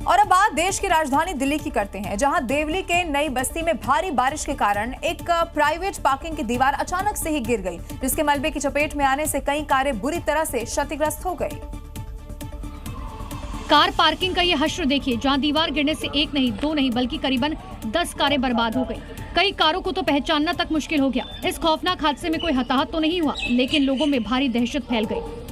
और अब बात देश की राजधानी दिल्ली की करते हैं, जहां देवली के नई बस्ती में भारी बारिश के कारण एक प्राइवेट पार्किंग की दीवार अचानक से ही गिर गई, जिसके मलबे की चपेट में आने से कई कारें बुरी तरह से क्षतिग्रस्त हो गई। कार पार्किंग का ये हश्र देखिए, जहां दीवार गिरने से एक नहीं, दो नहीं, बल्कि करीबन 10 कारें बर्बाद हो गई। कई कारों को तो पहचानना तक मुश्किल हो गया। इस खौफनाक हादसे में कोई हताहत तो नहीं हुआ, लेकिन लोगों में भारी दहशत फैल गई।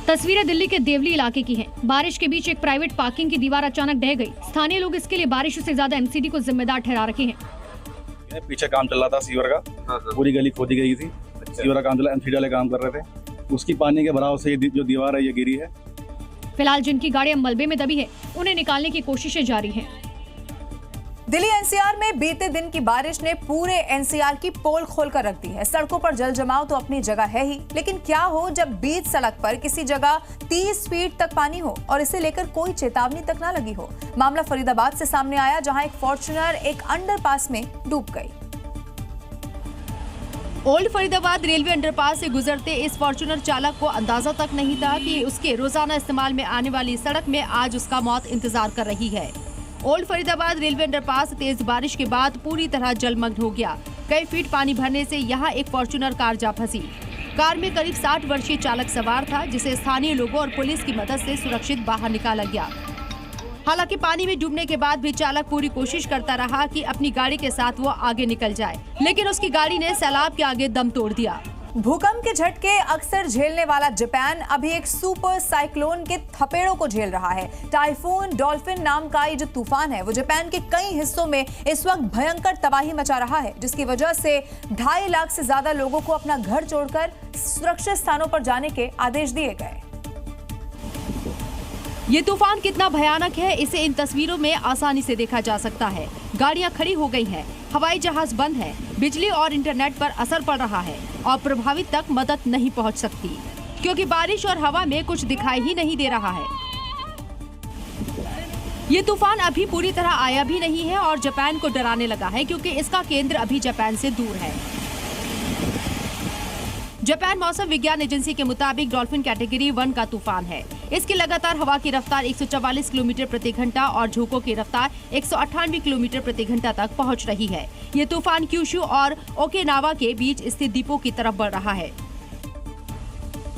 तस्वीरें दिल्ली के देवली इलाके की हैं। बारिश के बीच एक प्राइवेट पार्किंग की दीवार अचानक ढह गई। स्थानीय लोग इसके लिए बारिश से ज्यादा एमसीडी को जिम्मेदार ठहरा रखे हैं। पीछे काम चल रहा था सीवर का, पूरी गली खोदी गई थी। सीवर का काम चला, एमसीडी वाले काम कर रहे थे। उसकी पानी के भराव से जो दीवार है ये गिरी है। फिलहाल जिनकी गाड़ियां मलबे में दबी है, उन्हें निकालने की कोशिशें जारी हैं। दिल्ली एनसीआर में बीते दिन की बारिश ने पूरे एनसीआर की पोल खोलकर रख दी है। सड़कों पर जल जमाव तो अपनी जगह है ही, लेकिन क्या हो जब बीच सड़क पर किसी जगह 30 फीट तक पानी हो और इसे लेकर कोई चेतावनी तक ना लगी हो। मामला फरीदाबाद से सामने आया, जहां एक फॉर्च्यूनर एक अंडरपास में डूब गई। ओल्ड फरीदाबाद रेलवे अंडरपास से गुजरते इस फॉर्च्यूनर चालक को अंदाजा तक नहीं था कि उसके रोजाना इस्तेमाल में आने वाली सड़क में आज उसका मौत इंतजार कर रही है। ओल्ड फरीदाबाद रेलवे अंडरपास तेज बारिश के बाद पूरी तरह जलमग्न हो गया। कई फीट पानी भरने से यहाँ एक फॉर्च्यूनर कार जा फंसी। कार में करीब 60 वर्षीय चालक सवार था, जिसे स्थानीय लोगों और पुलिस की मदद से सुरक्षित बाहर निकाला गया। हालांकि पानी में डूबने के बाद भी चालक पूरी कोशिश करता रहा कि अपनी गाड़ी के साथ वो आगे निकल जाए, लेकिन उसकी गाड़ी ने सैलाब के आगे दम तोड़ दिया। भूकंप के झटके अक्सर झेलने वाला जापान अभी एक सुपर साइक्लोन के थपेड़ों को झेल रहा है। टाइफून डॉल्फिन नाम का ये जो तूफान है, वो जापान के कई हिस्सों में इस वक्त भयंकर तबाही मचा रहा है, जिसकी वजह से 2.5 लाख से ज्यादा लोगों को अपना घर छोड़कर सुरक्षित स्थानों पर जाने के आदेश दिए गए। ये तूफान कितना भयानक है, इसे इन तस्वीरों में आसानी से देखा जा सकता है। गाड़ियां खड़ी हो गई हैं, हवाई जहाज बंद है, बिजली और इंटरनेट पर असर पड़ रहा है और प्रभावित तक मदद नहीं पहुंच सकती, क्योंकि बारिश और हवा में कुछ दिखाई ही नहीं दे रहा है। ये तूफान अभी पूरी तरह आया भी नहीं है और जापान को डराने लगा है, क्योंकि इसका केंद्र अभी जापान से दूर है। जापान मौसम विज्ञान एजेंसी के मुताबिक डॉल्फिन कैटेगरी 1 का तूफान है। इसकी लगातार हवा की रफ्तार 144 किलोमीटर प्रति घंटा और झोंकों की रफ्तार 198 किलोमीटर प्रति घंटा तक पहुंच रही है। ये तूफान क्यूशु और ओकिनावा के बीच स्थित द्वीपों की तरफ बढ़ रहा है।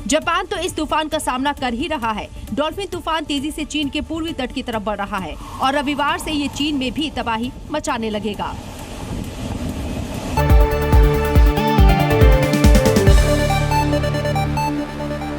जापान तो इस तूफान का सामना कर ही रहा है। डॉल्फिन तूफान तेजी से चीन के पूर्वी तट की तरफ बढ़ रहा है और रविवार से ये चीन में भी तबाही मचाने लगेगा।